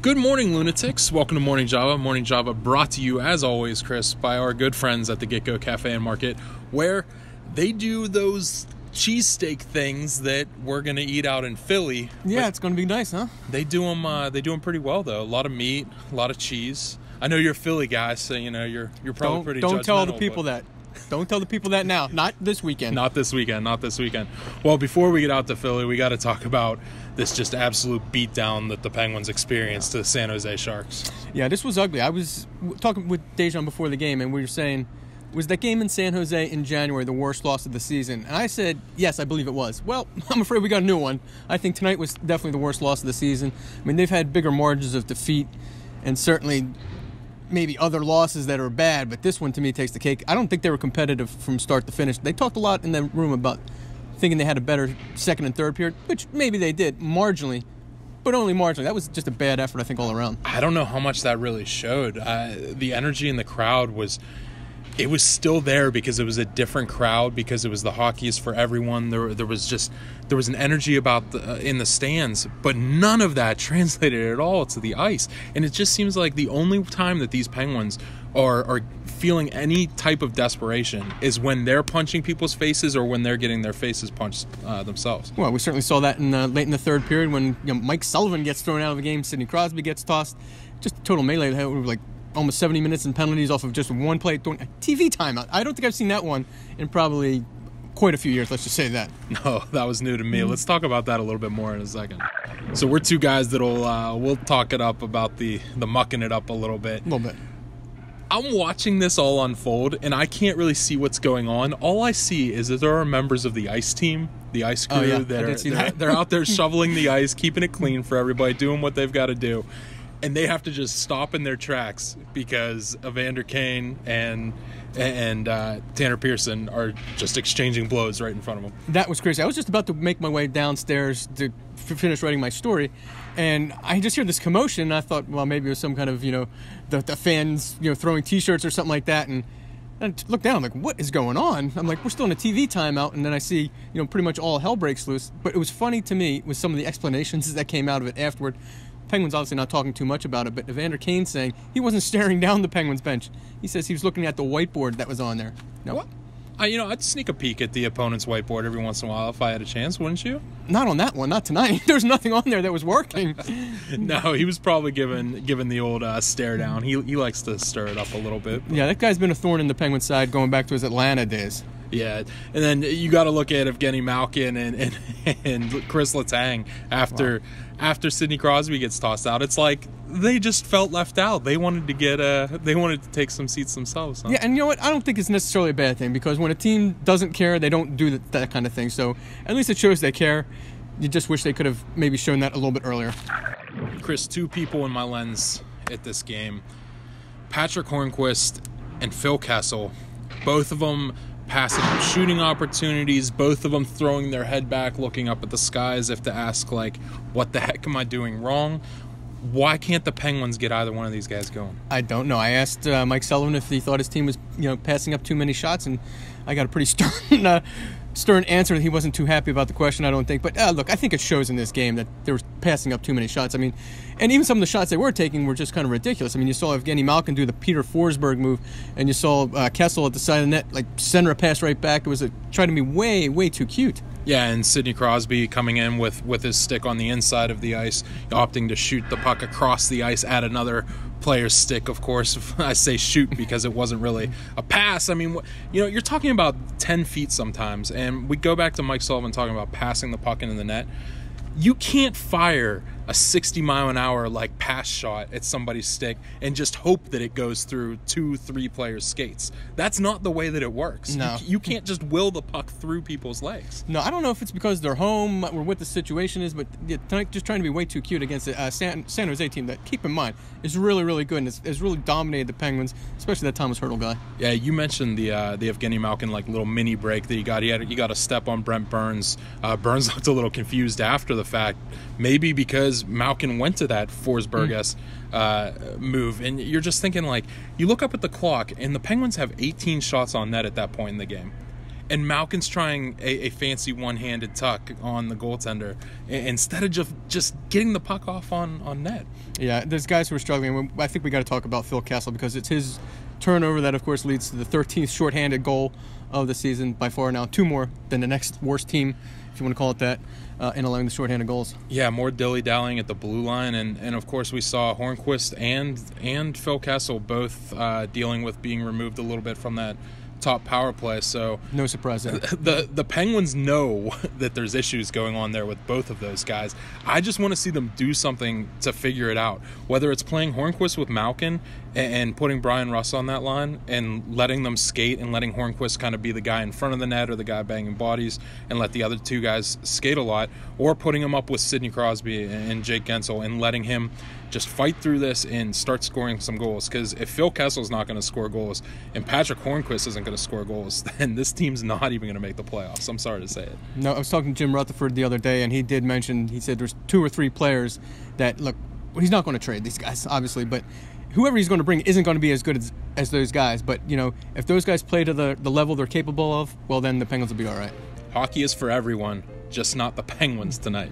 Good morning, lunatics. Welcome to Morning Java. Morning Java brought to you, as always, Chris, by our good friends at the Get-Go Cafe and Market, where they do those cheesesteak things that we're going to eat out in Philly. Yeah, it's going to be nice, huh? They do them pretty well, though. A lot of meat, a lot of cheese. I know you're a Philly guy, so you're probably pretty judgmental. Don't tell the people that. Don't tell the people that now. Not this weekend. Not this weekend. Well, before we get out to Philly, we got to talk about this just absolute beatdown that the Penguins experienced to the San Jose Sharks. Yeah, this was ugly. I was talking with Dejan before the game, and we were saying, was that game in San Jose in January the worst loss of the season? And I said, yes, I believe it was. Well, I'm afraid we got a new one. I think tonight was definitely the worst loss of the season. I mean, they've had bigger margins of defeat, and certainly maybe other losses that are bad, but this one to me takes the cake. I don't think they were competitive from start to finish. They talked a lot in the room about thinking they had a better second and third period, which maybe they did marginally, but only marginally. That was just a bad effort, I think, all around. I don't know how much that really showed. The energy in the crowd was still there because it was a different crowd, because it was the Hockey is for Everyone. There was an energy about in the stands, but none of that translated at all to the ice. And it just seems like the only time that these Penguins are feeling any type of desperation is when they're punching people's faces or when they're getting their faces punched themselves. Well, we certainly saw that in late in the third period when Mike Sullivan gets thrown out of the game, Sidney Crosby gets tossed. Just a total melee. Like almost 70 minutes in penalties off of just one play. TV timeout. I don't think I've seen that one in probably quite a few years, let's just say that. No, that was new to me. Let's talk about that a little bit more in a second. So we're two guys that'll we'll talk it up about the mucking it up a little bit. A little bit. I'm watching this all unfold, and I can't really see what's going on. All I see is that there are members of the ice team, the ice crew, they're out there shoveling the ice, keeping it clean for everybody, doing what they've got to do. And they have to just stop in their tracks because Evander Kane and Tanner Pearson are just exchanging blows right in front of them. That was crazy. I was just about to make my way downstairs to finish writing my story, and I just hear this commotion, and I thought, well, maybe it was some kind of, the fans, throwing T-shirts or something like that, and I look down, I'm like, what is going on? I'm like, we're still in a TV timeout, and then I see, pretty much all hell breaks loose. But it was funny to me with some of the explanations that came out of it afterward. Penguins obviously not talking too much about it, but Evander Kane saying he wasn't staring down the Penguins bench. He says he was looking at the whiteboard that was on there. No. What? I'd sneak a peek at the opponent's whiteboard every once in a while if I had a chance, wouldn't you? Not on that one, not tonight. There's nothing on there that was working. No, he was probably given the old stare down. He likes to stir it up a little bit. Yeah, that guy's been a thorn in the Penguins side going back to his Atlanta days. Yeah, and then you got to look at Evgeny Malkin and Chris Letang after Sidney Crosby gets tossed out. It's like they just felt left out. They wanted to take some seats themselves. Huh? Yeah, and you know what? I don't think it's necessarily a bad thing, because when a team doesn't care, they don't do that kind of thing. So at least it shows they care. You just wish they could have maybe shown that a little bit earlier. Chris, two people in my lens at this game: Patrick Hornquist and Phil Kessel. Both of them passing up shooting opportunities, both of them throwing their head back, looking up at the sky as if to ask, like, what the heck am I doing wrong? Why can't the Penguins get either one of these guys going? I don't know. I asked Mike Sullivan if he thought his team was, passing up too many shots, and I got a pretty stern answer that he wasn't too happy about the question, I don't think. But look, I think it shows in this game that they were passing up too many shots. I mean, and even some of the shots they were taking were just kind of ridiculous. I mean, you saw Evgeny Malkin do the Peter Forsberg move, and you saw Kessel at the side of the net, like, center a pass right back. It was trying to be way, way too cute. Yeah, and Sidney Crosby coming in with his stick on the inside of the ice, opting to shoot the puck across the ice at another player's stick, of course. I say shoot because it wasn't really a pass. I mean, you're talking about 10 feet sometimes, and we go back to Mike Sullivan talking about passing the puck into the net. You can't fire a 60-mile-an-hour like pass shot at somebody's stick and just hope that it goes through 2-3 players' skates. That's not the way that it works. No. You can't just will the puck through people's legs. No, I don't know if it's because they're home or what the situation is, but tonight just trying to be way too cute against a San Jose team that, keep in mind, is really, really good and has really dominated the Penguins, especially that Thomas Hertl guy. Yeah, you mentioned the Evgeny Malkin little mini break that he got. He got a step on Brent Burns. Burns looked a little confused after the fact, maybe because Malkin went to that Forsberg-esque move, and you're just thinking, like, you look up at the clock, and the Penguins have 18 shots on net at that point in the game. and Malkin's trying a fancy one-handed tuck on the goaltender instead of just getting the puck off on net. Yeah, there's guys who are struggling. I think we got to talk about Phil Kessel because it's his turnover that, of course, leads to the 13th shorthanded goal of the season, by far now 2 more than the next worst team, if you want to call it that, in allowing the shorthanded goals. Yeah, more dilly-dallying at the blue line, and of course we saw Hornquist and Phil Kessel both dealing with being removed a little bit from that top power play. So no surprise there. The Penguins know that there's issues going on there with both of those guys. I just want to see them do something to figure it out, whether it's playing Hornquist with Malkin and putting Brian Russ on that line and letting them skate and letting Hornquist kind of be the guy in front of the net or the guy banging bodies and let the other 2 guys skate a lot, or putting him up with Sidney Crosby and Jake Gensel and letting him just fight through this and start scoring some goals. Because if Phil Kessel's not going to score goals and Patrick Hornquist isn't going to score goals, then this team's not even going to make the playoffs. I'm sorry to say it. No, I was talking to Jim Rutherford the other day, and he did mention, he said there's 2 or 3 players that, look, he's not going to trade these guys, obviously, but whoever he's going to bring isn't going to be as good as those guys. But, if those guys play to the level they're capable of, well, then the Penguins will be all right. Hockey is for everyone, just not the Penguins tonight.